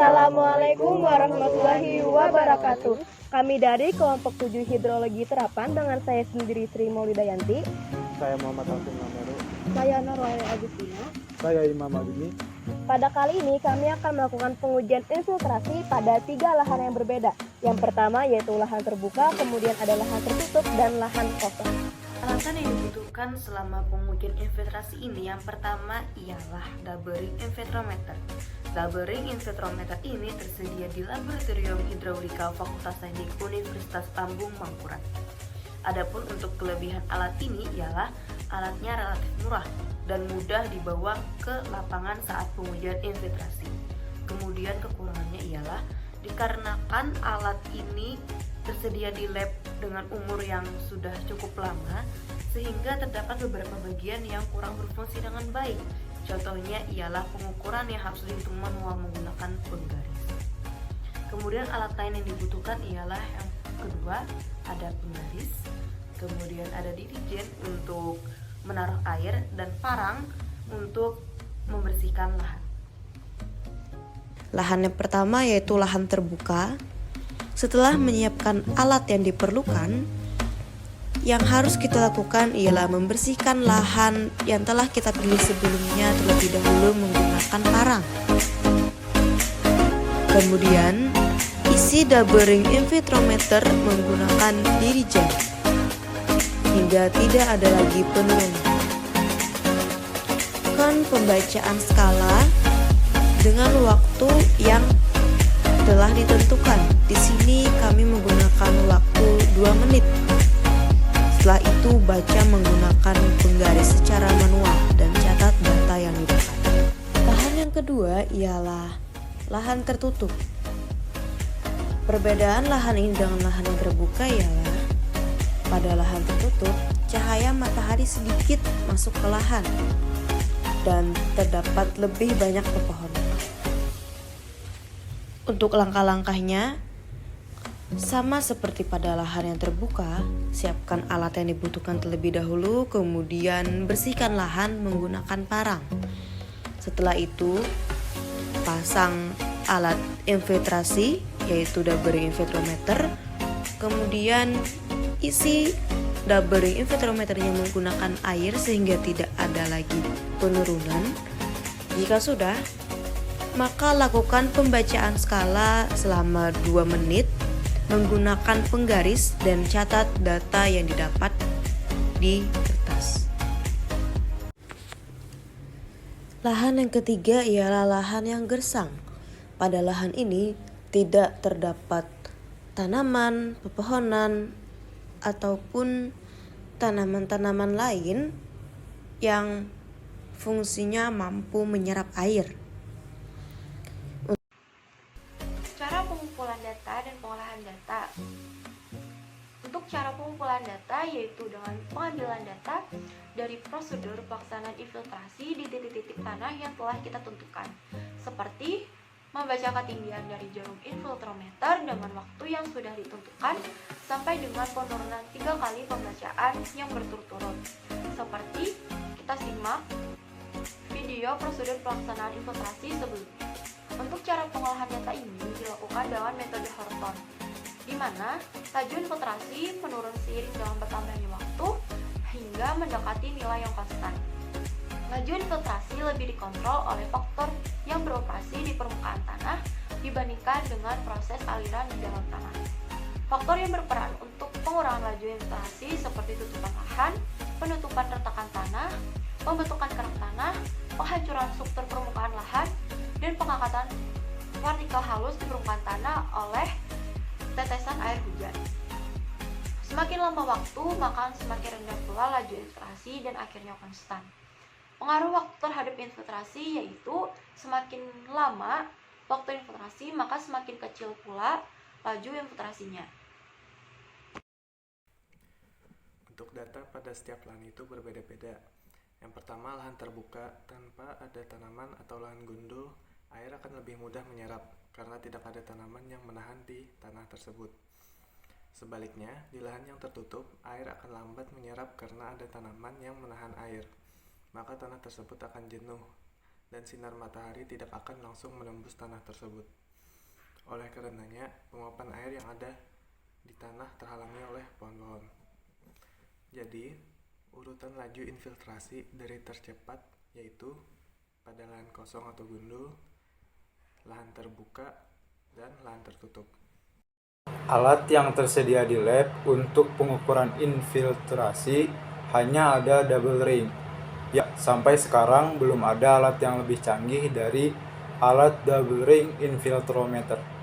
Assalamualaikum warahmatullahi wabarakatuh. Kami dari kelompok 7 Hidrologi Terapan dengan saya sendiri Sri Maulidayanti. Saya Muhammad Alvin Mameru. Saya Nurwani Agustina. Saya Imam Abidi. Pada kali ini kami akan melakukan pengujian infiltrasi pada 3 lahan yang berbeda. Yang pertama yaitu lahan terbuka, kemudian ada lahan tertutup dan lahan kosong. Peralatan yang dibutuhkan selama pengujian infiltrasi ini yang pertama ialah Dabering Infiltrometer. Dabering Infiltrometer ini tersedia di Laboratorium Hidraulika Fakultas Teknik Universitas Tambung Mangkurat. Adapun untuk kelebihan alat ini ialah alatnya relatif murah dan mudah dibawa ke lapangan saat pengujian infiltrasi. Kemudian kekurangannya ialah dikarenakan alat ini tersedia di lab dengan umur yang sudah cukup lama, sehingga terdapat beberapa bagian yang kurang berfungsi dengan baik. Contohnya ialah pengukuran yang harus dihitung manual menggunakan penggaris. Kemudian alat lain yang dibutuhkan ialah yang kedua ada penggaris, kemudian ada dirijen untuk menaruh air, dan parang untuk membersihkan lahan. Lahan yang pertama yaitu lahan terbuka. Setelah menyiapkan alat yang diperlukan, yang harus kita lakukan ialah membersihkan lahan yang telah kita pilih sebelumnya terlebih dahulu menggunakan parang. Kemudian, isi Dabering Infiltrometer menggunakan dirijen hingga tidak ada lagi penurunan. Lakukan pembacaan skala dengan waktu yang telah ditentukan. Di sini kami menggunakan waktu 2 menit. Setelah itu baca menggunakan penggaris secara manual dan catat data yang didapat. Lahan yang kedua ialah lahan tertutup. Perbedaan lahan ini dengan lahan yang terbuka ialah pada lahan tertutup, cahaya matahari sedikit masuk ke lahan dan terdapat lebih banyak pepohonan. Untuk langkah-langkahnya, sama seperti pada lahan yang terbuka, siapkan alat yang dibutuhkan terlebih dahulu, kemudian bersihkan lahan menggunakan parang. Setelah itu, pasang alat infiltrasi, yaitu Dabering Infiltrometer, kemudian isi Dabering Infiltrometernya menggunakan air sehingga tidak ada lagi penurunan. Jika sudah, maka lakukan pembacaan skala selama 2 menit menggunakan penggaris dan catat data yang didapat di kertas. Lahan yang ketiga ialah lahan yang gersang. Pada lahan ini tidak terdapat tanaman, pepohonan, ataupun tanaman-tanaman lain yang fungsinya mampu menyerap air. Cara pengumpulan data dan pengolahan data. Untuk cara pengumpulan data yaitu dengan pengambilan data dari prosedur pelaksanaan infiltrasi di titik-titik tanah yang telah kita tentukan, seperti membaca ketinggian dari jarum infiltrometer dengan waktu yang sudah ditentukan sampai dengan penurunan 3 kali pembacaan yang berturut-turut. Seperti kita simak video prosedur pelaksanaan infiltrasi sebelumnya. Untuk cara pengolahan data ini dilakukan dengan metode Horton, di mana laju infiltrasi menurun seiring dengan bertambahnya waktu hingga mendekati nilai yang konstan. Laju infiltrasi lebih dikontrol oleh faktor yang beroperasi di permukaan tanah dibandingkan dengan proses aliran di dalam tanah. Faktor yang berperan untuk pengurangan laju infiltrasi seperti tutupan lahan, penutupan retakan tanah, pembentukan kerak tanah, penghancuran struktur permukaan lahan, dan pengangkatan vertikal halus di permukaan tanah oleh tetesan air hujan. Semakin lama waktu, maka semakin rendah pula laju infiltrasi dan akhirnya konstan. Pengaruh waktu terhadap infiltrasi yaitu semakin lama waktu infiltrasi, maka semakin kecil pula laju infiltrasinya. Untuk data pada setiap lahan itu berbeda-beda. Yang pertama, lahan terbuka tanpa ada tanaman atau lahan gundul, air akan lebih mudah menyerap karena tidak ada tanaman yang menahan di tanah tersebut. Sebaliknya, di lahan yang tertutup, air akan lambat menyerap karena ada tanaman yang menahan air. Maka tanah tersebut akan jenuh dan sinar matahari tidak akan langsung menembus tanah tersebut. Oleh karenanya, penguapan air yang ada di tanah terhalangi oleh pohon-pohon. Jadi, urutan laju infiltrasi dari tercepat yaitu pada lahan kosong atau gundul, lahan terbuka, dan lahan tertutup. Alat yang tersedia di lab untuk pengukuran infiltrasi hanya ada double ring. Ya, sampai sekarang belum ada alat yang lebih canggih dari alat double ring infiltrometer.